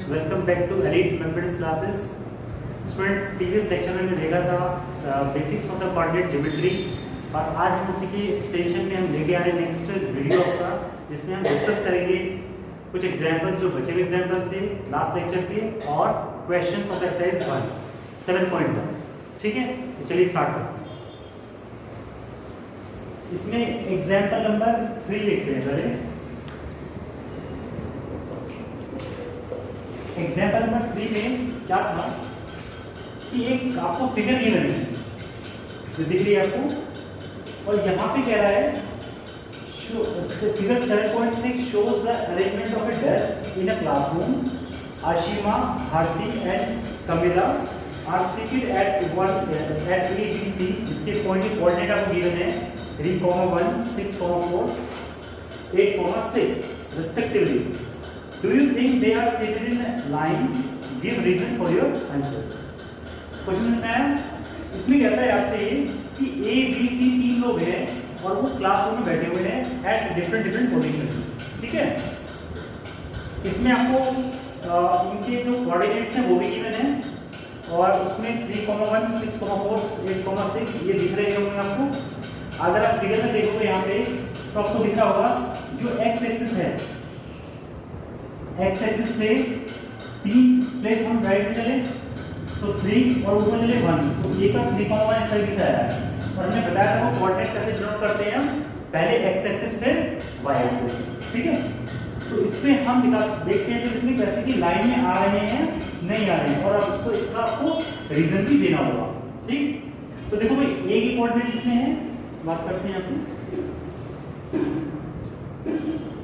Welcome back to elite mathematics classes. Student, previous lecture में हमने देखा था basics of the coordinate geometry और आज हम उसी की एक्सटेंशन में हम लेके आ रहे हैं नेक्स्ट वीडियो आपका, जिसमें हम डिस्कस करेंगे कुछ एग्जाम्पल जो बचे हुए एग्जाम्पल से लास्ट लेक्चर के और क्वेश्चंस ऑफ एक्सरसाइज 7.1। ठीक है, तो चलिए स्टार्ट करते हैं। इसमें एग्जाम्पल नंबर 3 लिखते हैं पहले। एग्जाम्पल नंबर 3 में क्या था कि एक आपको फिगर गिवन है जो दिख रही है आपको, और यहाँ पे कह रहा है figure 7.6 shows the arrangement of a desk in a classroom. Ashima, Bharti and Kamila are seated at A, B, C. इसके पॉइंट की कोऑर्डिनेट आपको गिवन है 3,1, 6,4, 8,6 respectively. Do you think they are seated in a line? Give reason for your answer. Question में इसमें कहता है आपसे ये कि A, B, C तीन लोग हैं और वो क्लासरूम में बैठे हुए हैं एट डिफरेंट पोजीशंस। ठीक है, इसमें आपको इनके जो कोऑर्डिनेट्स हैं वो भी गिवन है और उसमें 3,1, 6,4, 8,6 ये दिख रहे होंगे आपको। अगर आप फिगर में देखोगे यहाँ पे तो आपको दिख रहा होगा जो एक्स एक्सिस है, एक्स एक्सिस से 3 प्लेस हम राइट में चले तो 3 और ऊपर चले 1, तो ये का 3,1 इस तरीके से आया है। और हमने बताया था वो कोऑर्डिनेट कैसे डिनोट करते हैं हम, पहले एक्स एक्सिस फिर वाई एक्सिस। ठीक है, तो इसमें हम देखते हैं कि इसमें कैसे कि लाइन में आ रहे हैं नहीं आ रहे हैं, और अब उसको इसका आपको रीजन भी देना होगा। ठीक, तो देखो भाई ए की कोऑर्डिनेट कितने हैं बात करते हैं अपने।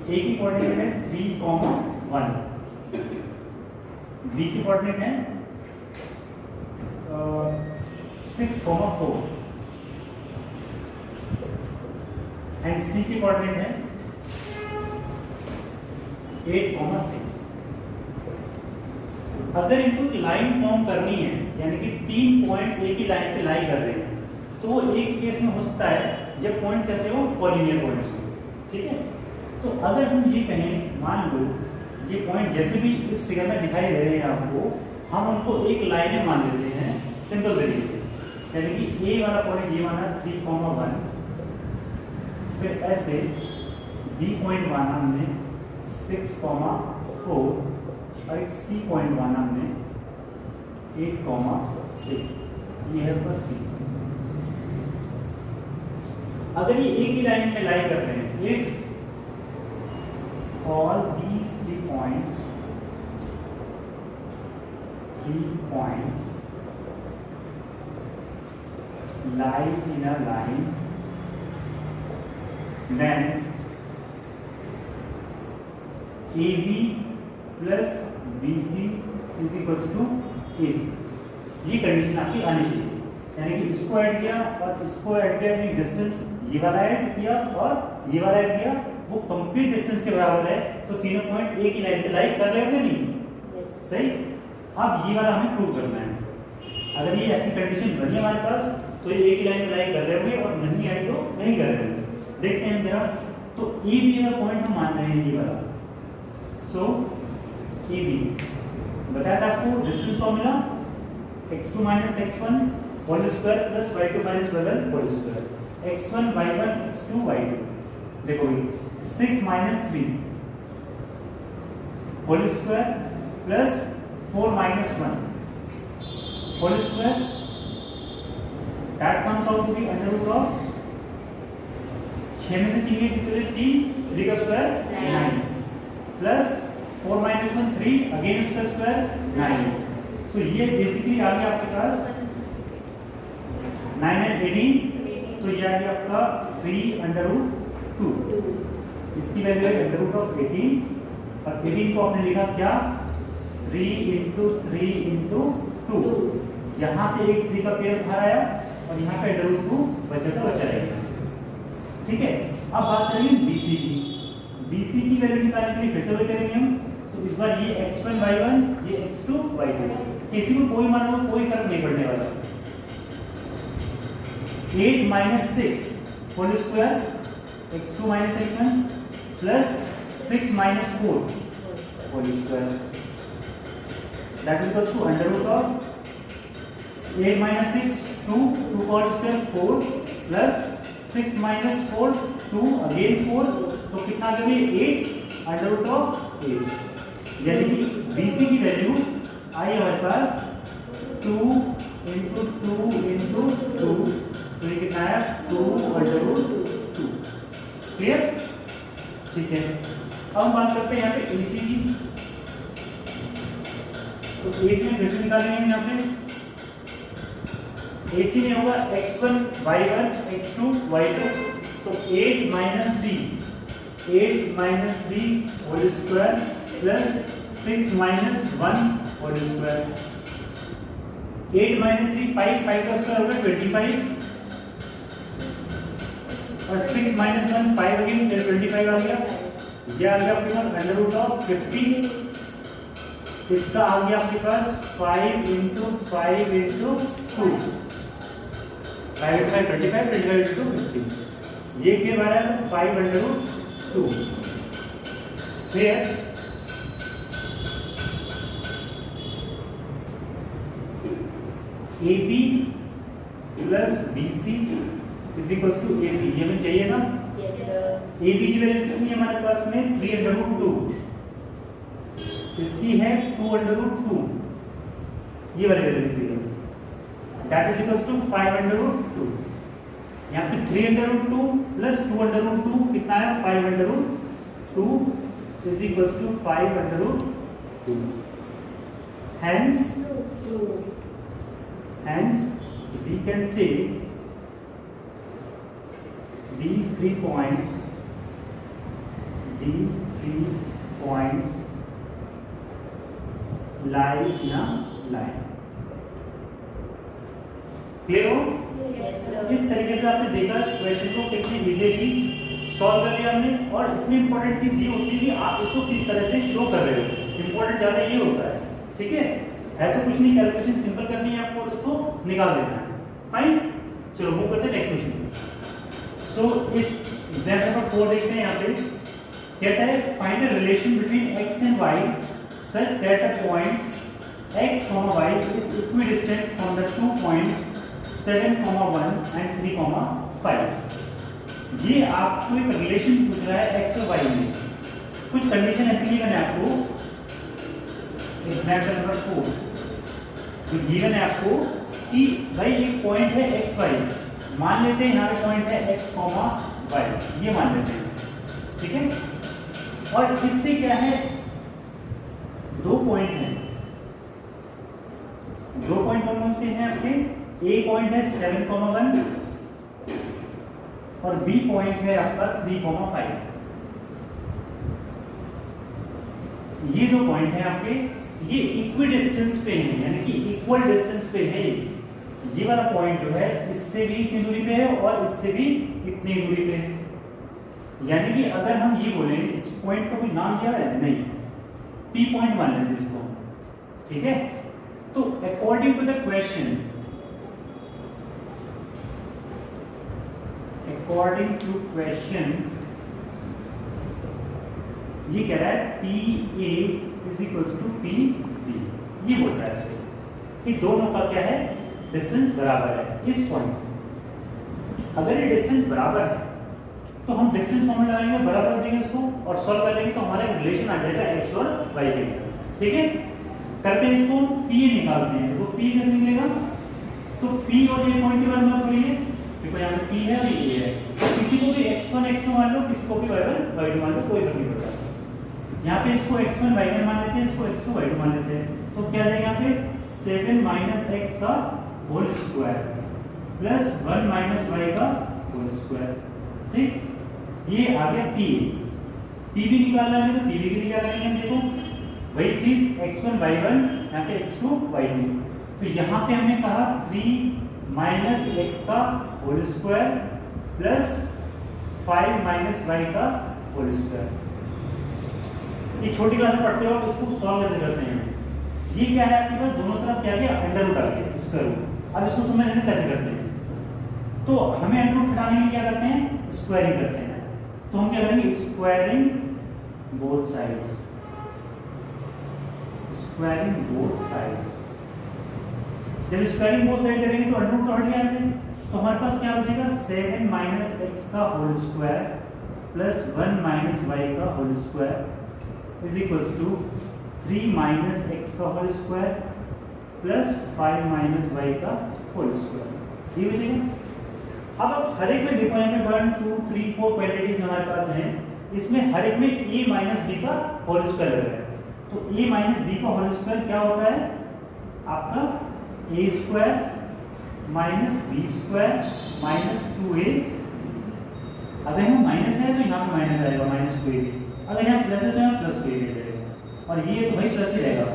ए की कोऑर्डिनेट है 3,1, बी की कोऑर्डिनेट है 6,4 एंड सी की कोऑर्डिनेट है 8,6। अगर इनको लाइन फॉर्म करनी है, यानी कि 3 पॉइंट्स एक ही लाइन पे लाई कर रहे हैं, तो एक केस में हो सकता है जब पॉइंट कैसे हो, कॉलिनियर पॉइंट्स हो। ठीक है, तो अगर हम ये कहें, मान लो ये पॉइंट जैसे भी इस फिगर में दिखाई दे रहे हैं आपको, हम उनको एक लाइन में मान लेते हैं सिंपल तरीके से। यानी कि ए वाला पॉइंट ये माना 3,1, फिर ऐसे बी पॉइंट माना हमने 6,4 और एक सी पॉइंट माना हमने 8,6। ये है आपका सी। अगर ये एक ही लाइन में लाई कर रहे हैं, if all these 3 points lie in a line, then AB plus BC is equals to AC। ये कंडीशन आपकी आनी चाहिए। यानी कि इसको ऐड किया और इसको ऐड किया, यानी डिस्टेंस ये वाला ऐड किया और ये वाला ऐड किया, वो कंप्लीट डिस्टेंस के बराबर है, तो तीनों पॉइंट एक ही लाइन पे लाई कर रहे होंगे नहीं? सही। अब ये वाला हमें प्रूव करना है। अगर ये ऐसी कंडीशन बनी हमारे पास तो ये एक ही लाइन पे लाई कर रहे होंगे, और नहीं आई तो नहीं कर रहे होंगे। देखते हैं जरा। तो ए बी का पॉइंट हम मान रहे हैं ये वाला। सो ए बी बताया था आपको distance formula x2 - x1 whole square plus y2 - y1 whole square, x1 y1 x2 y2। देखो भाई 6 - 3 whole square plus 4 - 1 whole square, that comes out to be under root of 6 में से 3 कितने 3 का स्क्वायर 9 प्लस 4 - 1 3 अगेन उसका square 9। So ये basically आ गया आपके पास 9 and 18, तो ये आ गया आपका 3√2। इसकी वैल्यू है √18 और 18 को आपने लिखा क्या 3 × 3 × 2। यहाँ से एक 3 का पेयर बाहर आया और यहाँ पे √2 बचा रहेगा। ठीक है, अब बात करेंगे BC की। BC की वैल्यू निकालने के लिए फिर से वही करेंगे हम। तो इस बार ये x1 y1, ये x2 y2, किसी को कोई मानो कोई फर्क नहीं पड़ने वाला। 8 - 6 whole square x2 - x1 plus 6 - 4 whole square that is equals to under root of 8 minus 6 2 2 का स्क्वायर 4 प्लस 6 माइनस 4 2 अगेन 4, तो कितना आ गया 8 अंडर रूट ऑफ 8, यानी कि BC की वैल्यू आई हमारे पास 2 इंटू 2 इंटू 2, तो ये कितना है 2 अंडर रूट 2। क्लियर? ठीक है, अब हम बात करते हैं यहाँ पे AC की। तो AC में फिर से निकालेंगे यहाँ पे AC में होगा x1 y1 x2 y2, तो 8 minus 3 whole square plus 6 minus 1 whole square. 8 minus 3 5 का स्क्वायर होगा 25, और 6 माइनस 1 5 अगेन 25 आ गया। ये आ गया आपके पास अंडर रूट ऑफ 50, इसका आ गया आपके पास 5 इंटू 5 इंटू 2, 5 इंटू 5 25, 25 इंटू 50, ये क्या बन रहा है 5 under root 2। Clear? AB plus BC is equals to AC, ये हमें चाहिए ना? Yes sir. AB की वैल्यू कितनी है हमारे पास में 3 अंडर रूट 2, इसकी है 2 अंडर रूट 2, ये वाली वैल्यू निकली है, that is equals to 5 under root 2। यहाँ पे 3 under root 2 plus 2 under root 2 कितना है 5 under root 2 is equals to 5 under root 2। Hence we can say these 3 points lie in a line। Clear हो? Yes sir. इस तरीके से आपने देखा इस क्वेश्चन को कितनी इजीली सॉल्व कर लिया हमने, और इसमें इंपॉर्टेंट चीज ये होती है कि आप इसको किस तरह से शो कर रहे हो, इंपॉर्टेंट ज्यादा ये होता है। ठीक है तो कुछ नहीं, कैलकुलेशन सिंपल करनी है आपको, इसको निकाल देना है। फाइन, चलो मूव करते हैं नेक्स्ट क्वेश्चन। सो इस एग्जांपल नंबर 4 देखते हैं। यहाँ पे कहता है find a relation between x and y such that the points x, y is equidistant from the 2 points 7, 1 and 3, 5। ये आपको एक रिलेशन पूछ रहा है x और y में, कुछ कंडीशन ऐसी गिवन है आपको। एग्जांपल नंबर 4 जो गिवन है आपको कि भाई एक पॉइंट है x y, मान लेते हैं यहाँ पे पॉइंट है x, y, ये मान लेते हैं, ठीक है। और इससे क्या है, 2 पॉइंट हैं, 2 पॉइंट कौन से हैं आपके, A पॉइंट है 7, 1 और B पॉइंट है आपका 3, 5। ये 2 पॉइंट हैं आपके, ये इक्वी डिस्टेंस पे हैं, यानी कि इक्वल डिस्टेंस पे है। ये वाला पॉइंट जो है इससे भी इतनी दूरी पे है और इससे भी इतनी दूरी पे है। यानी कि अगर हम ये बोले इस पॉइंट का कोई नाम क्या है, नहीं, P पॉइंट मान लेते इसको, ठीक है। तो अकॉर्डिंग टू द क्वेश्चन, ये कह रहा है PA is equals to PB, ये बोलता है इससे कि दोनों का क्या है, डिस्टेंस बराबर है इस पॉइंट से। अगर ये डिस्टेंस बराबर है तो हम डिस्टेंस फॉर्मूला लगाएंगे, बराबर देंगे इसको और सॉल्व कर लेंगे, तो हमारा रिलेशन आ जाएगा x और y के, ठीक है। करते हैं इसको, P निकालते हैं। तो P कैसे निकलेगा, तो P और ये पॉइंट के बारे में बोलिए, देखो यहाँ पे P है और ये है, तो किसी को भी x1 x2 मान लो, किसी को भी y1 y2 मान लो, कोई फर्क नहीं पड़ता। यहाँ पे इसको x1 y1 मान लेते हैं, इसको x2 y2 मान लेते हैं, तो क्या जाएगा यहाँ पे 7 माइनस x का whole square plus 1 minus y का होल स्क्वायर, ठीक। ये आ गया P भी निकालना है, तो P भी निकालेंगे हम। देखो वही चीज x1 y1, यहाँ पे x2 y2, तो यहाँ पे हमने कहा 3 माइनस x का whole square plus 5 minus y का होल स्क्वायर। ये छोटी क्लास में पढ़ते हो, इसको सॉल्व कैसे करते हैं। ये क्या है आपके पास, दोनों तरफ क्या गया, अंडर रूट आ गया, स्क्वायर रूट। अब इसको समझने कैसे करते हैं, तो हमें अंडर रूट हटाने के लिए क्या करते हैं, स्क्वायरिंग करते हैं। तो हम क्या करेंगे, squaring both sides, squaring both sides. जब स्क्वायरिंग बोथ साइड करेंगे तो अंडर रूट तो हट गया यहाँ से, तो हमारे पास क्या बचेगा 7 माइनस एक्स का whole square plus 1 minus Y का whole square is equals to 3 minus x का whole square plus 5 minus Y का होल स्क्वायर। ये बचेगा। अब आप हर एक में देखो, यहाँ पे 1 2 3 4 क्वांटिटीज हमारे पास हैं, इसमें हर एक में a माइनस बी का होल स्क्वायर लग रहा है। तो a माइनस बी का होल स्क्वायर क्या होता है आपका a square minus B square minus 2a। अगर यहाँ माइनस है तो यहाँ पे माइनस आएगा माइनस 2a, अगर यहाँ प्लस है तो यहाँ प्लस 2a रहेगा, और ये तो भाई प्लस ही रहेगा,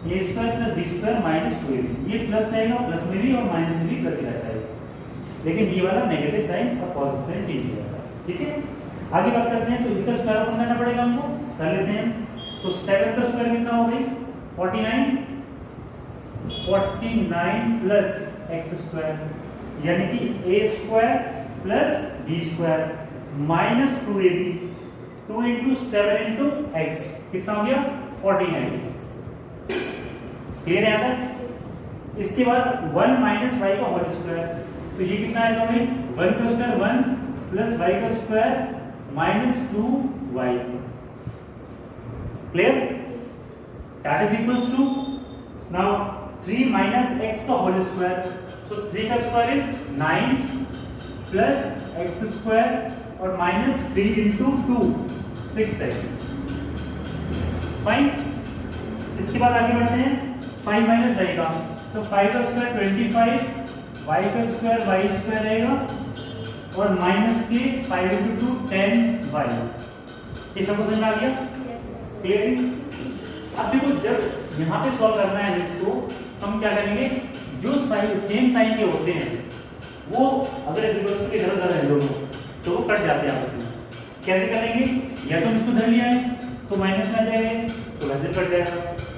a square plus B square minus 2ab। ये प्लस रहेगा, प्लस में भी और माइनस में भी प्लस ही रहता है, लेकिन ये वाला नेगेटिव साइन और पॉजिटिव साइन चेंज हो जाता है। ठीक है, आगे बात करते हैं। तो इसका स्क्वायर ओपन करना पड़ेगा हमको, कर लेते हैं। तो 7 का स्क्वायर कितना हो गई 49 प्लस एक्स स्क्वायर, यानी कि a square plus b square minus 2ab, 2 into 7 into x कितना हो गया 49। क्लियर है यहाँ तक? इसके बाद 1 माइनस वाई का होल स्क्वायर, तो ये कितना आएगा भाई 1 का स्क्वायर 1 प्लस वाई का square minus 2y। Clear? That is equals to now 3 minus x का होल स्क्वायर, सो 3 का square is 9 plus X square और माइनस 3 इंटू 2 6x। फाइन। इसके बाद आगे बढ़ते हैं 5 माइनस वाई का, तो 5 का स्क्वायर 25, वाई का स्क्वायर वाई स्क्वायर रहेगा और माइनस के 5 इंटू 2 10y। ये सबको समझ में आ गया? क्लियर? अब देखो जब यहाँ पे सॉल्व करना है इसको, हम क्या करेंगे, जो साइन सेम साइन के होते हैं वो अगर इक्वल्स के इधर उधर है दोनों तो वो कट जाते हैं आपस में। कैसे करेंगे, या तो इसको धर लिया है तो माइनस में आ जाएगा, तो वैसे कट जाएगा।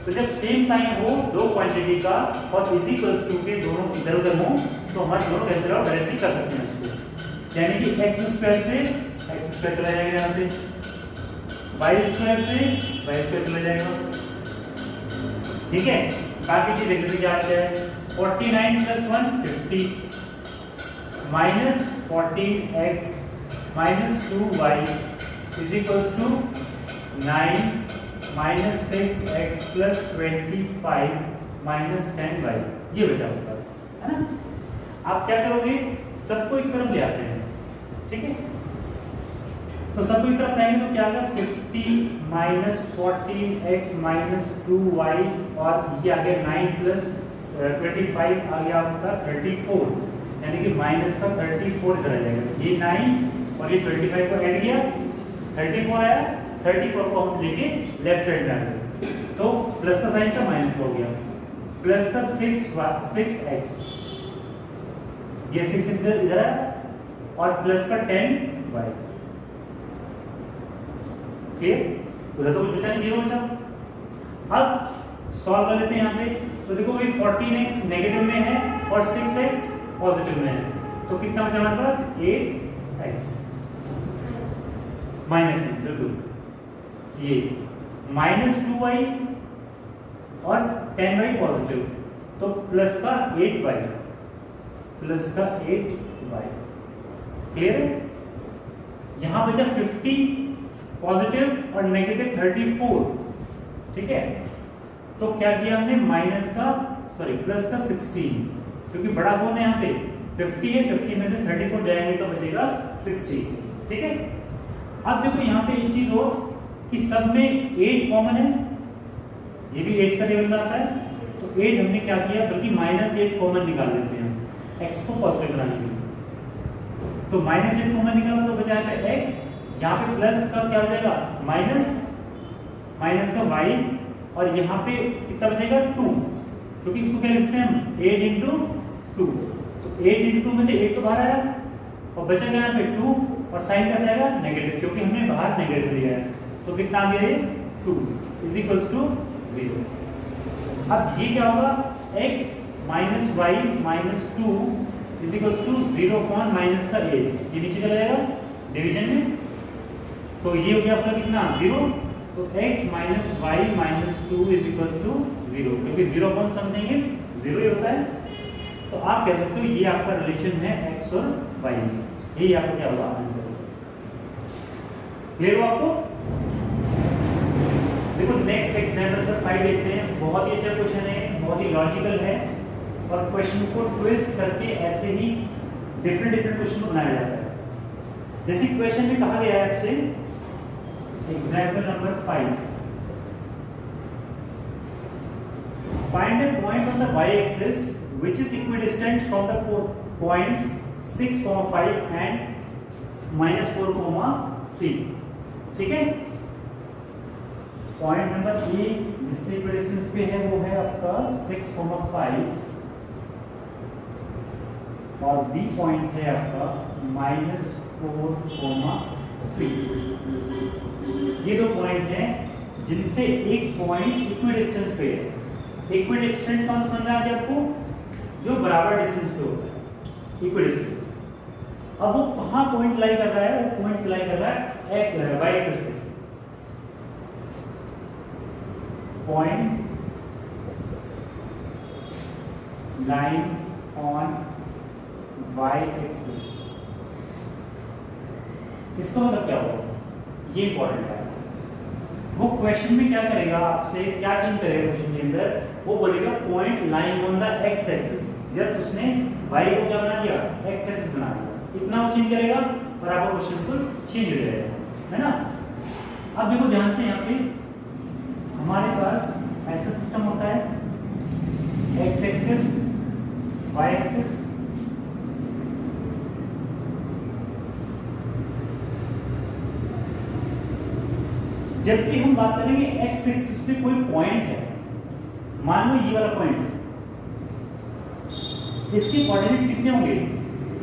तो जब सेम साइन हो दो क्वांटिटी का और इज इक्वल्स टू के दोनों इधर उधर हो तो हमारे दोनों कैंसिल आउट डायरेक्टली कर सकते हैं उसको, यानी कि एक्स स्क्वायर से एक्स स्क्वायर चला जाएगा, यहाँ से वाई स्क्वायर से वाई स्क्वायर चला जाएगा। ठीक है, बाकी चीज देख लेते क्या आता है। 49 plus 1 50 minus 14x minus 2y is equals to 9 minus 6x plus 25 minus 10y। ये बचा आपके पास, है ना? आप क्या करोगे, सबको एक तरफ ले आते हैं। ठीक है, तो सबको एक तरफ लाएंगे तो क्या आएगा 50 माइनस 14x माइनस 2y और ये आ गया 9 प्लस 25 आ गया आपका 34, यानी कि माइनस का 34 इधर आ जाएगा। ये 9 और ये 25 को ऐड किया 34 आया, 34 को हम लेके लेफ्ट साइड में आ गए तो प्लस का साइन का माइनस हो गया, प्लस का 6x, ये 6 इधर है और प्लस का 10y। उधर तो कुछ बचा नहीं, जीरो बचा। अब सॉल्व कर लेते हैं यहाँ पे, तो देखो भाई 14x नेगेटिव में है और 6x पॉजिटिव में है, तो कितना बचा हमारे पास 8x माइनस में, बिल्कुल ये माइनस 2y और 10y पॉजिटिव, तो प्लस का 8y, प्लस का 8y। क्लियर है? यहां बचा 50 पॉजिटिव और नेगेटिव 34। ठीक है, तो क्या किया हमने, माइनस का सॉरी प्लस का 16, क्योंकि बड़ा कौन है यहाँ पे 50 है, 50 में से 34 जाएंगे तो बचेगा 60। ठीक है, अब देखो यहाँ पे एक चीज और कि सब में 8 कॉमन है, ये भी 8 का टेबल में आता है, तो 8 हमने क्या किया, बल्कि माइनस 8 कॉमन निकाल लेते हैं x को पॉजिटिव बनाने के लिए। तो माइनस 8 कॉमन निकाला तो बचा है x, यहाँ पे प्लस का क्या हो जाएगा माइनस, माइनस का y, और यहाँ पे कितना बचेगा 2, क्योंकि इसको क्या लिखते हैं हम 8 इंटू 2, तो 8 इंटू 2 में से 8 तो बाहर आया और बचेगा यहाँ पे 2 और साइन कैसे आएगा नेगेटिव, क्योंकि हमने बाहर नेगेटिव लिया है, तो कितना आ गया ये 2 इज इक्वल्स टू 0। अब ये क्या होगा, x minus Y minus 2 is equals to 0 upon minus का 8, ये नीचे चला जाएगा डिवीजन में, तो ये हो गया अपना कितना 0, तो x minus Y minus 2 is equals to 0, क्योंकि 0 अपॉन समथिंग इज 0 ही होता है। तो आप कह सकते हो ये आपका रिलेशन है x और y में, यही आपका क्या होगा आंसर। क्लियर हो आपको? देखो नेक्स्ट एग्जाम्पल नंबर 5 देखते हैं। बहुत ही अच्छा क्वेश्चन है, बहुत ही लॉजिकल है और क्वेश्चन को ट्विस्ट करके ऐसे ही डिफरेंट क्वेश्चन को बनाया जाता है। जैसे क्वेश्चन में कहा गया है आपसे, example number 5, find a point on the y axis which is equidistant from the points 6, 5 and -4, 3। ठीक है, पॉइंट नंबर ए जिससे इक्विडिस्टेंस पे है वो है आपका 6, 5 और बी पॉइंट है आपका -4, 3। ये दो पॉइंट हैं जिनसे एक पॉइंट इक्विडिस्टेंस पे है। इक्विडिस्टेंट कौन समझ में आ गया आपको? जो बराबर डिस्टेंस पे होता है, इक्विडिस्टेंस। अब वो कहां पॉइंट लाई कर रहा है? वो पॉइंट लाई कर रहा है वाई एक्सिस पे। Point line on Y axis, इसका मतलब क्या होगा? ये इंपॉर्टेंट है। वो क्वेश्चन में क्या करेगा, आपसे क्या चेंज करेगा क्वेश्चन के अंदर? वो बोलेगा point line on the x axis. Just उसने y को क्या बना दिया? एक्स एक्सिस बना दिया। इतना वो चेंज करेगा और आपका क्वेश्चन बिल्कुल चेंज हो जाएगा, है ना? अब देखो ध्यान से, यहाँ पे हमारे पास ऐसा सिस्टम होता है, एक्स एक्सिस, वाई एक्सिस, जब भी हम बात करेंगे एक्स एक्सिस पे कोई पॉइंट है, मान लो ये वाला पॉइंट है, इसके कोऑर्डिनेट कितने होंगे?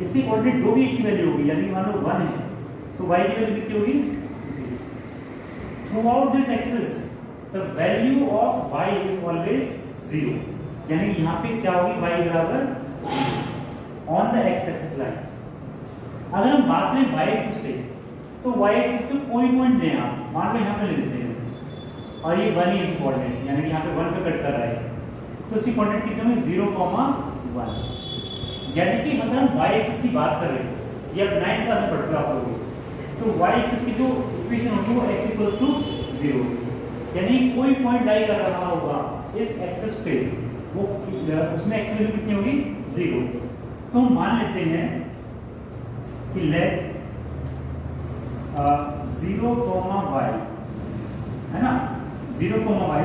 इसके कोऑर्डिनेट जो भी x की वैल्यू होगी, यानी मान लो 1 है तो y की वैल्यू कितनी होगी? 0। Through out this axis the value of y is always 0, यानी यहाँ पे क्या होगी? y बराबर on the x axis line. अगर हम बात करें y एक्सिस पे, तो y एक्सिस पे कोई पॉइंट लें आप, मान लो यहाँ पे ले लेते हैं और ये 1 ही इस कोऑर्डिनेट, यानी कि यहाँ पे 1 पे कट कर रहा है, तो इसकी कोऑर्डिनेट कितने होंगे? 0, 1। यानी कि अगर हम y एक्सिस की बात कर रहे हैं, ये आप 9th क्लास में पढ़ते हो आप लोग, तो y एक्सिस की जो इक्वेशन होगी वो x इक्वल्स टू 0, यानी कोई पॉइंट लाई कर रहा होगा इस एक्सिस पे, वो उसमें x वैल्यू कितनी होगी? 0। तो हम मान लेते हैं कि लेट 0, y, है ना? 0, y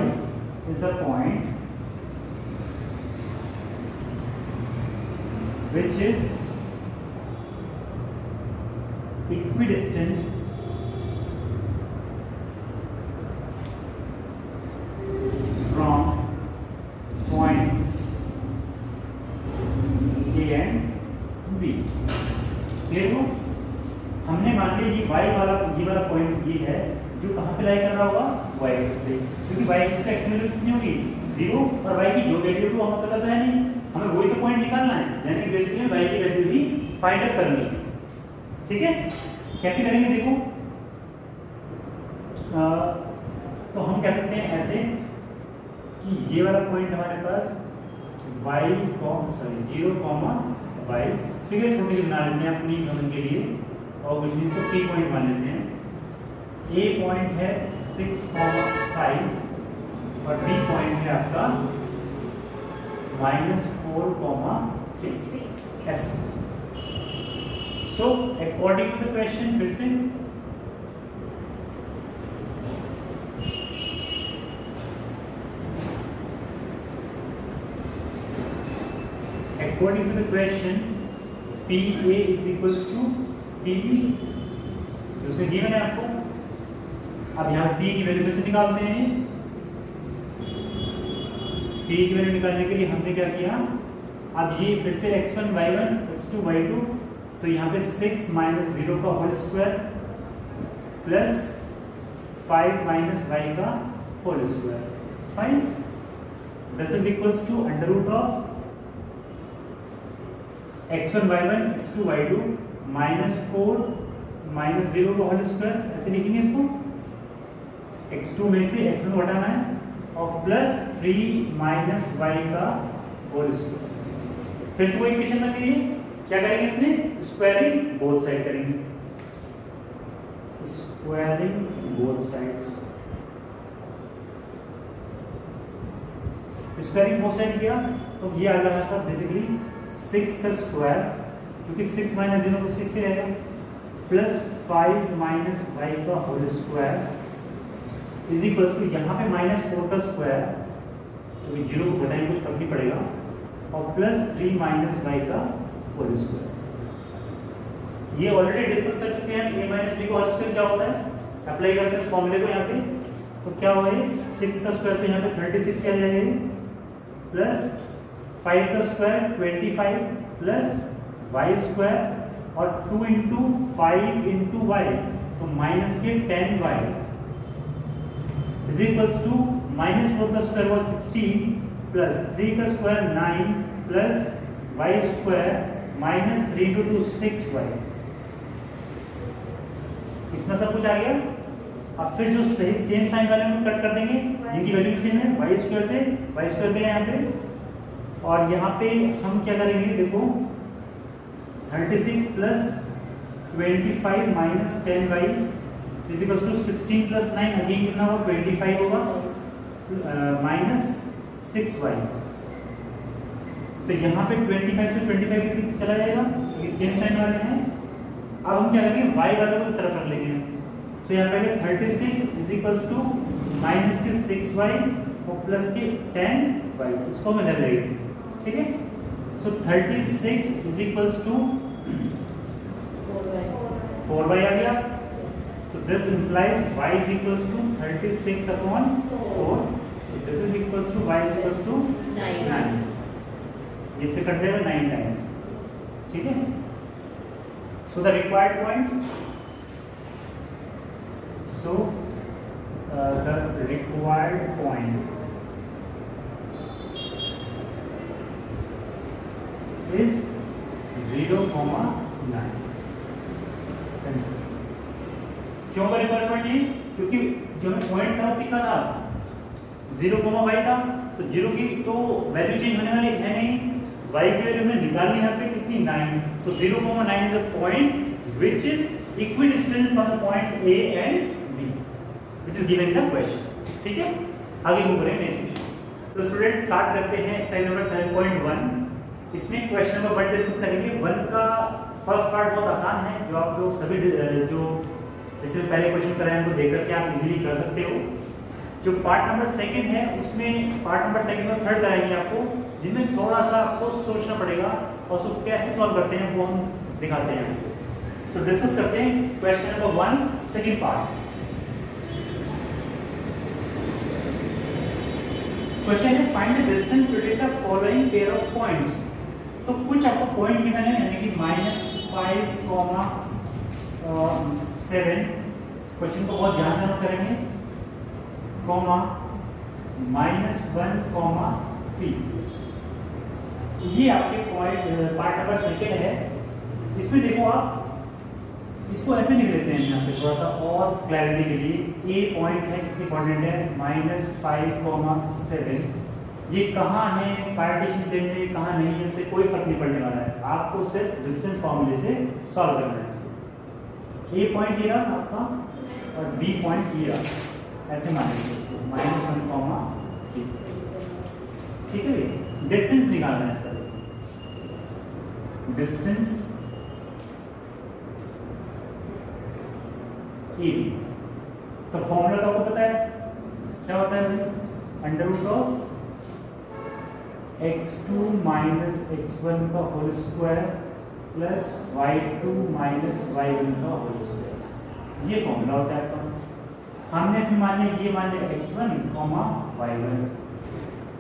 is the point which is equidistant from points A and B। Clear हो? हमने मान लिया ये ये वाला पॉइंट ये है जो कहाँ पे लाई कर रहा होगा? y एक्सिस पे, क्योंकि y एक्सिस पे x वैल्यू कितनी होगी? 0, और y की जो वैल्यू को हमें पता तो है नहीं, हमें वही तो पॉइंट निकालना है, यानी कि बेसिकली y की वैल्यू ही फाइंड आउट करनी है। ठीक है, कैसे करेंगे देखो, तो हम कह सकते हैं ऐसे कि ये वाला पॉइंट हमारे पास 0, y, फिगर छोटी बना लेते हैं अपनी समझ के लिए और कुछ नहीं, इसको P पॉइंट मान लेते हैं। A पॉइंट है 6, 5 और B पॉइंट है आपका -4, 3। ऐसा। So according to the question, फिर से according to the question PA is equals to PB, जो से गिवन है आपको। अब यहाँ P की वैल्यू कैसे निकालते हैं? P की वैल्यू निकालने के लिए हमने क्या किया, अब ये फिर से x1 y1 x2 y2, तो यहाँ पे 6 - 0 का होल स्क्वायर प्लस 5 - y का होल स्क्वायर, fine. This is equals to under root of x1 y1 x2 y2 -4 - 0 का होल स्क्वायर, ऐसे लिखेंगे इसको। x2 में से x1 घटाना है और प्लस 3 माइनस वाई का होल स्क्वायर। फिर से वही इक्वेशन बन गई है, क्या करेंगे इसमें स्क्वायरिंग बोथ साइड करेंगे, squaring both sides. Squaring both side किया तो ये आ गया हमारे पास बेसिकली 6 का स्क्वायर, क्योंकि 6 माइनस 0 तो 6 ही रहेगा, प्लस 5 माइनस वाई का whole square is equals to यहाँ पे माइनस 4 का स्क्वायर, क्योंकि 0 को घटाएंगे कुछ फर्क नहीं पड़ेगा, और प्लस 3 माइनस वाई का होल स्क्वायर। ये ऑलरेडी डिस्कस कर चुके हैं, a माइनस बी का होल स्क्वायर क्या होता है, अप्लाई करते हैं इस फॉर्मूले को यहाँ पे, तो क्या होगा 6 का स्क्वायर तो यहाँ पे 36 आ जाएगा, प्लस 5 का स्क्वायर 25 प्लस वाई स्क्वायर और 2 इंटू 5 इंटू वाई तो माइनस के 10 Y is equals to minus 4 का स्क्वायर हुआ 16 प्लस 3 का square 9 plus Y square minus 3 into 2 6 Y. इतना सब कुछ आ गया। अब फिर जो सेम साइन वाले में कट कर देंगे जिनकी वैल्यू सेम है, वाई स्क्वायर से वाई स्क्वायर पे यहाँ पे, और यहाँ पे हम क्या करेंगे देखो 36 plus 25 minus 10 Y is equal to 16 plus 9 again कितना होगा 25 होगा माइनस 6 वाई। तो यहाँ पे 25 से 25 भी चला जाएगा, ये सेम साइन वाले हैं। अब हम क्या करेंगे y वाले को तरफ रख लेंगे, तो यहाँ पे 36 इज इक्वल्स टू माइनस के 6y और प्लस के 10y, इसको हम इधर लेंगे, ठीक है। So 36 is equals to 4y आ गया, तो this implies y is equals to 36 upon 4, so this is equals to y is equals to 9, ये से कट जाएगा 9 टाइम्स, ठीक है। So the required point, the required point is 0,9। क्यों का रिक्वायर्ड पॉइंट ये, क्योंकि जो पॉइंट था वो कितना था 0,y था, तो 0 की तो वैल्यू चेंज होने वाली है नहीं, y की वैल्यू हमने निकालनी है यहाँ पे कितनी 9, तो 0,9 is a point which is equidistant from the point A and B which is given in the question, ठीक है। आगे मूव करेंगे नेक्स्ट क्वेश्चन। तो स्टूडेंट्स स्टार्ट करते हैं एक्सरसाइज नंबर 7.1। इसमें क्वेश्चन नंबर 1 डिस्कस करेंगे। 1 का फर्स्ट पार्ट बहुत आसान है, जो आप लोग सभी जो जैसे पहले क्वेश्चन कराए उनको देख करके आप इजीली कर सकते हो। जो पार्ट नंबर 2 है उसमें पार्ट नंबर 2 और 3 कराएंगे आपको, जिनमें थोड़ा सा आपको सोचना पड़ेगा और उसको कैसे सॉल्व करते हैं वो हम दिखाते हैं। तो डिस्कस करते हैं question number 1 second part. Question है find the distance between the following pair of points. तो कुछ आपको पॉइंट गिवन है, यानी कि -5, 7। क्वेश्चन को बहुत ध्यान से नोट करेंगे, कॉमा -1, 3। ये आपके पॉइंट पार्ट नंबर 2 है। इसमें देखो आप इसको ऐसे लिख लेते हैं यहाँ पे थोड़ा सा और क्लैरिटी के लिए। ए पॉइंट है, इसकी कोऑर्डिनेट है -5, 7। ये कहाँ है पार्टीशन प्लेन में, कहाँ नहीं है, इससे कोई फर्क नहीं पड़ने वाला है, आपको सिर्फ डिस्टेंस फॉर्मूले से सॉल्व करना है इसको। ए पॉइंट ये रहा आपका और बी पॉइंट ये रहा, ऐसे मान लीजिए इसको -1, 3, ठीक है। डिस्टेंस निकालना है इसका, डिस्टेंस ए। तो फॉर्मूला तो आपको पता है क्या होता है, √of x2 माइनस x1 का whole square plus y2 minus y1 का होल स्क्वायर, ये फॉर्मूला होता है आपका। हमने इसमें मान लिया, ये मान लिया x1, y1,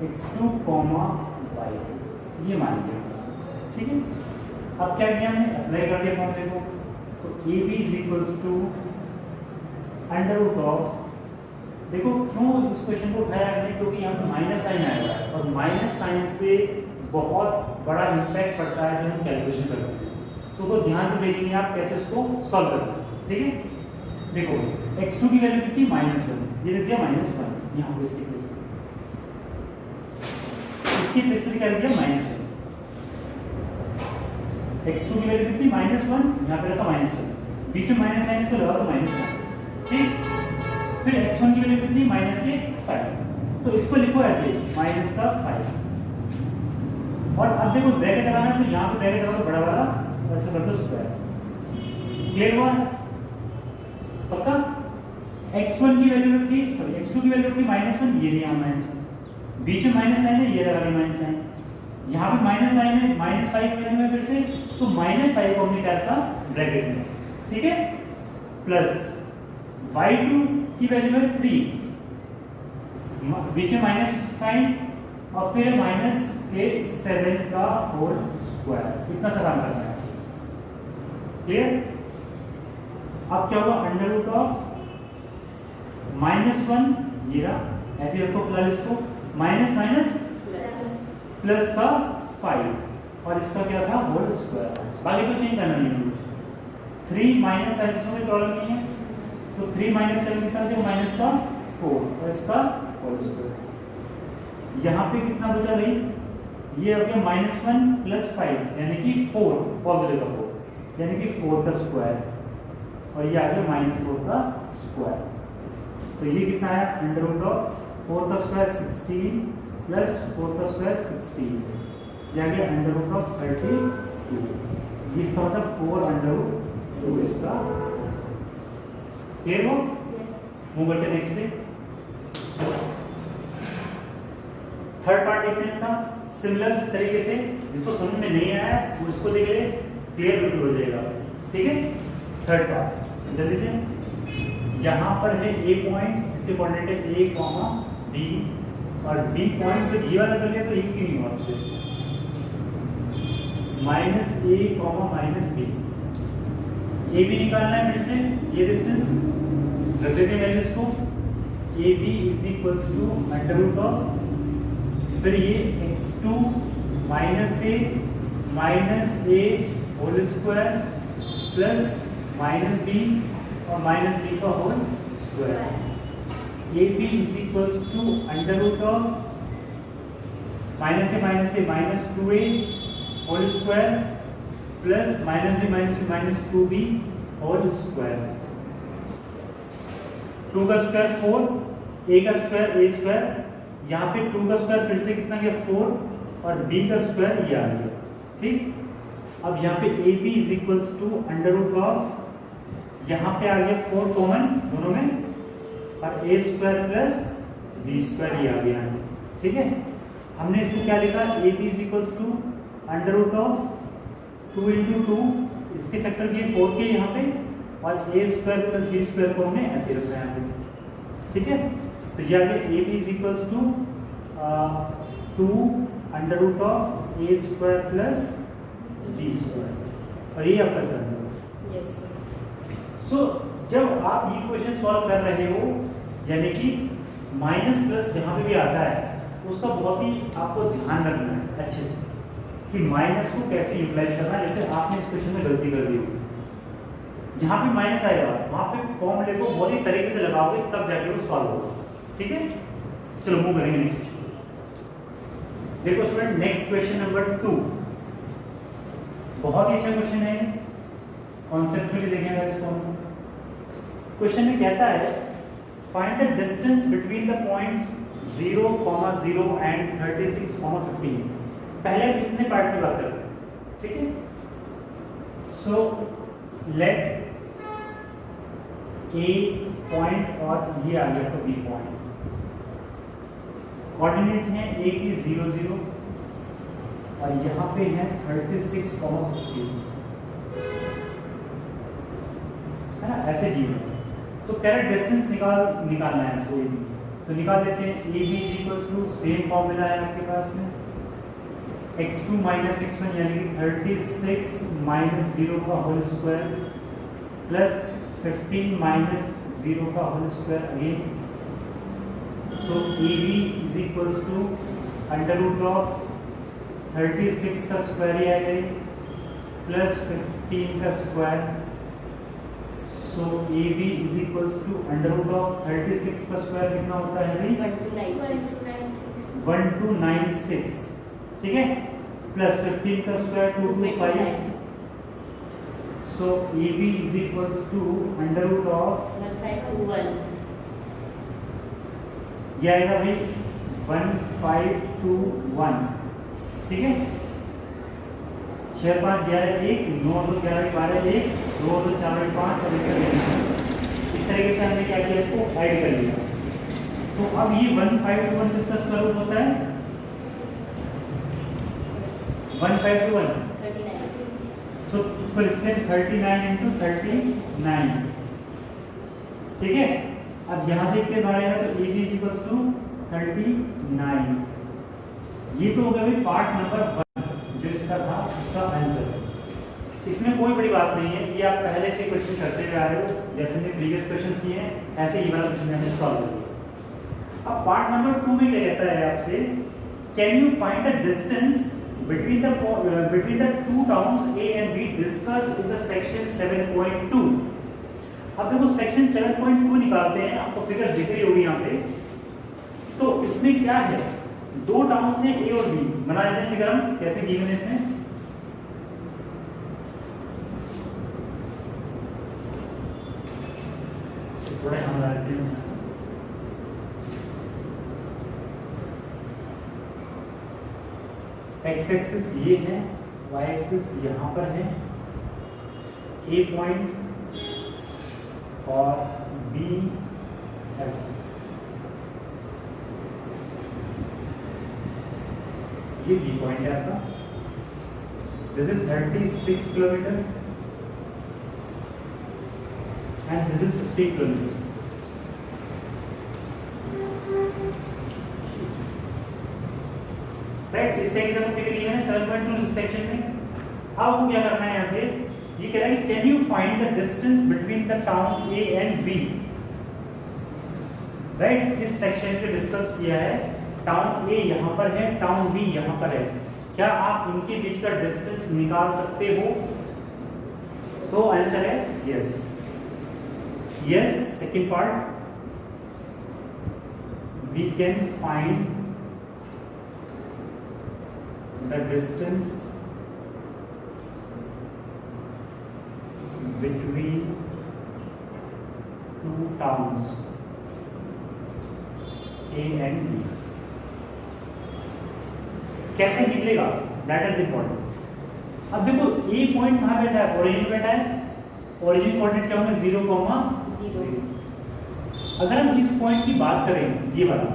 x2, y2, ये मान लिया, ठीक है। अब क्या किया हमने, अप्लाई कर दिया फॉर्मूले को, तो AB is equals to √of, देखो क्यों इस क्वेश्चन को उठाया हमने, क्योंकि यहाँ पे माइनस साइन आया है और माइनस साइन से बहुत बड़ा इम्पैक्ट पड़ता है जब हम कैलकुलेशन करते हैं। तो ध्यान से देखेंगे आप कैसे उसको सॉल्व करते हैं, ठीक है। देखो x2 की वैल्यू कितनी -1, ये लिख दिया -1 यहाँ पे इसके प्लेस पे, इसकी प्लेस पे क्या लिख दिया -1। x2 की वैल्यू कितनी -1, यहाँ पे रखा -1, बीच में माइनस साइन इसको लगा दो -1, ठीक। फिर x1 की वैल्यू कितनी -5, तो इसको लिखो ऐसे -5। और अब देखो ब्रैकेट लगाना है तो यहाँ पे ब्रैकेट लगा दो बड़ा वाला, ऐसे कर दो स्क्वायर। क्लियर हुआ पक्का। x1 की वैल्यू रखी, सॉरी x2 की वैल्यू रखी -1, ये यहाँ -1, बीच में माइनस साइन है, ये लगा माइनस साइन, यहाँ पे माइनस साइन है, -5 वैल्यू है फिर से, तो -5 को हमने क्या रखा ब्रैकेट में, ठीक है। प्लस y2 की वैल्यू है 3, बीच में माइनस साइन और फिर -7 का होल स्क्वायर, इतना सा काम करना है। क्लियर। अब क्या होगा, अंडर रूट ऑफ -1, ये रहा, ऐसे रखो फिलहाल इसको, माइनस प्लस का 5 और इसका क्या था होल स्क्वायर, बाकी तो चेंज करना नहीं है कुछ। 3 माइनस साइन, इसमें कोई प्रॉब्लम नहीं है, तो 3 - 7 कितना था, -4 और इसका होल स्क्वायर। यहाँ पे कितना बचा भाई, ये आ गया -1 + 5 यानी कि 4, पॉजिटिव का 4 यानी कि 4 का स्क्वायर, और ये आ गया -4 का स्क्वायर। तो ये कितना आया, अंडर रूट ऑफ 4 का स्क्वायर 16 प्लस 4 का स्क्वायर 16, ये आ गया अंडर रूट ऑफ 32। इसका मतलब 4 अंडर रूट 2 इसका। क्लियर हो। मूव करते नेक्स्ट पे। थर्ड पार्ट देखते हैं इसका, सिमिलर तरीके से, जिसको समझ में नहीं आया वो इसको देख ले, क्लियर बिल्कुल हो जाएगा, ठीक है। थर्ड पार्ट जल्दी से, यहाँ पर है ए पॉइंट, इसके कोऑर्डिनेट है a, b, और b पॉइंट जब ये वाला कर लिया तो एक ही नहीं हुआ आपसे, -a, -b, a b निकालना है फिर से, ये डिस्टेंस रख देते हैं वैल्यूज को, ab = अंडर रूट ऑफ, फिर ये x2 - a whole square plus -b और -b का whole square, ab = under root of -a -2a whole square plus -b -2b whole square. 2 का स्क्वायर 4, a का स्क्वायर a स्क्वायर, यहाँ पे 2 का square फिर से कितना गया 4 और b का स्क्वायर ये आ गया, ठीक। अब यहाँ पे ab = अंडर रूट ऑफ, यहाँ पे आ गया 4 कॉमन दोनों में, और a square plus b square ये आ गया, ठीक है। हमने इसको क्या लिखा, ab = अंडर रूट ऑफ 2 × 2, इसके फैक्टर किए 4 के यहाँ पे, और a square plus b square को हमने ऐसे रखा है यहाँ पे, ठीक है। तो ये आ गया ab = 2 under root of a square plus b square, और ये आपका आंसर। यस सो जब आप ये क्वेश्चन सॉल्व कर रहे हो, यानी कि माइनस प्लस जहाँ पे भी आता है उसका बहुत ही आपको ध्यान रखना है अच्छे से, कि माइनस को कैसे यूटिलाइज करना है। जैसे आपने इस क्वेश्चन में गलती कर दी हो, जहाँ पे माइनस आएगा वहाँ पे फॉर्मूले को बहुत ही तरीके से लगाओगे तब जाके वो सॉल्व होगा, ठीक है। चलो मूव करेंगे नेक्स्ट क्वेश्चन। देखो स्टूडेंट, नेक्स्ट क्वेश्चन नंबर 2 बहुत ही अच्छा क्वेश्चन है, कॉन्सेप्चुअली देखेंगे इसको हम। क्वेश्चन में कहता है find the distance between the points 0, 0 and 36, 15। पहले हम इतने पार्ट की बात करते हैं, ठीक है। सो लेट ए पॉइंट और ये आ गया तो बी पॉइंट, कोऑर्डिनेट है ए की 0, 0 और यहाँ पे है 36, 15, है ना, ऐसे दी है। तो करेक्ट डिस्टेंस निकालना है कोई भी, तो निकाल देते हैं। ए बी = सेम फॉर्मूला है आपके पास में, x2 - x1 यानी कि 36 - 0 का होल स्क्वायर प्लस 15 - 0 का whole square again. So AB = under root of 36 का स्क्वायर ही आएगा प्लस 15 का square. So A B is equals to under root of 36 का स्क्वायर कितना होता है अभी? 1296, ठीक है, प्लस 15 का square 225, so A B is equals to under root of 1521, ये आएगा भाई 1521, ठीक है, 6 5 11 1 9 2 11 12 1 2 2 4 5 और 1 इस तरीके से हमने क्या किया, इसको ऐड कर लिया। तो अब ये 1521 किसका स्क्वायर रूट होता है? 1521, 39, सो इसको लिखते हैं 39 into 39, ठीक है। अब यहाँ से कितने बार आएगा, तो A B is equals to 39, ये तो हो गया भाई पार्ट नंबर 1 जो इसका था उसका आंसर। इसमें कोई बड़ी बात नहीं है, ये आप पहले से क्वेश्चन करते जा रहे हो, जैसे हमने प्रीवियस क्वेश्चंस किए हैं ऐसे ही वाला क्वेश्चन हमने सॉल्व किया। अब पार्ट नंबर 2 में क्या कहता है आपसे, can you find the distance between the two towns A and B discussed in the section 7.2। अब देखो सेक्शन 7.2 निकालते हैं, आपको फिगर दिख रही होगी यहाँ पे। तो इसमें क्या है, दो टाउन्स हैं ए और बी, बना देते हैं फिगर हम, कैसे गिवन है इसमें। थोड़ा हम बना देते हैं, एक्स एक्सिस ये है, वाई एक्सिस यहाँ पर है, ए पॉइंट और बी ऐसे, ये बी पॉइंट है आपका, this is 36 kilometre and this is 50 kilometre. Right, इस तरीके से फिगर गिवन है 7.2 सेक्शन में। अब आपको क्या करना है यहाँ पे, ये कह रहा है कि can you find the distance between the town A and B. Right, इस सेक्शन पे डिस्कस किया है, टाउन ए यहाँ पर है, टाउन बी यहाँ पर है, क्या आप इनके बीच का डिस्टेंस निकाल सकते हो? तो आंसर है yes. Yes, second part, we can find the distance between two towns A and B। कैसे निकलेगा, दैट इज इंपॉर्टेंट। अब देखो ए पॉइंट कहाँ बैठा है, ओरिजिन बैठा है, ओरिजिन कोऑर्डिनेट क्या होंगे 0, 0। अगर हम इस पॉइंट की बात करें ये वाला,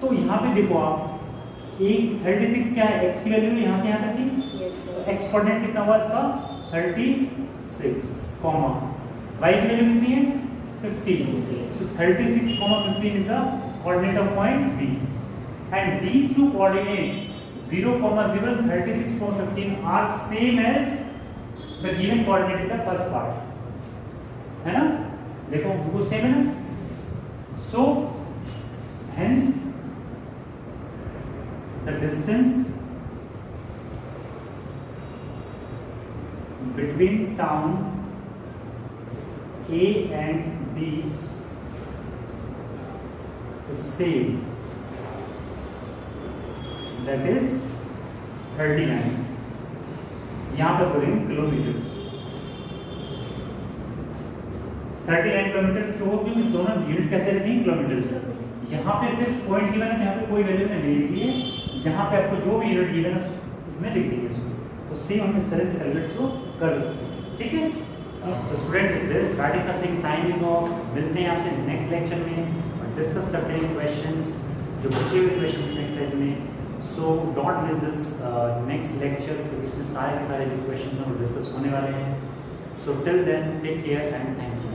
तो यहाँ पे देखो आप, एक 36 क्या है, x की वैल्यू यहाँ से यहाँ तक की, तो x कोऑर्डिनेट कितना हुआ इसका 36, कॉमा y की वैल्यू कितनी है 15, तो 36, 15 is the coordinate of point B and these two coordinates 0, 0 36, 15 are same as the given coordinate in the first part, है ना, देखो वो सेम है ना। So hence the distance between town A and B is same, that is 39। यहाँ पे बोलेंगे kilometres, 39 kilometres क्यों, क्योंकि दोनों यूनिट कैसे रखेंगे किलोमीटर्स। यहाँ पे सिर्फ पॉइंट गिवन है, यहाँ पे कोई वैल्यू नहीं लिखी है, यहाँ पे आपको जो भी यूनिट गिवन है उसमें लिख देंगे उसको, तो सेम हम इस तरह से कैलकुलेट को कर सकते हैं, ठीक है। So student, with this Rathi sir Singh signing off, मिलते हैं आपसे नेक्स्ट लेक्चर में और डिस्कस करते हैं क्वेश्चंस जो बचे हुए क्वेश्चंस एक्सरसाइज में। So don't miss this next lecture, क्योंकि इसमें सारे के सारे जो क्वेश्चंस हैं वो डिस्कस होने वाले हैं। So till then take care and thank you.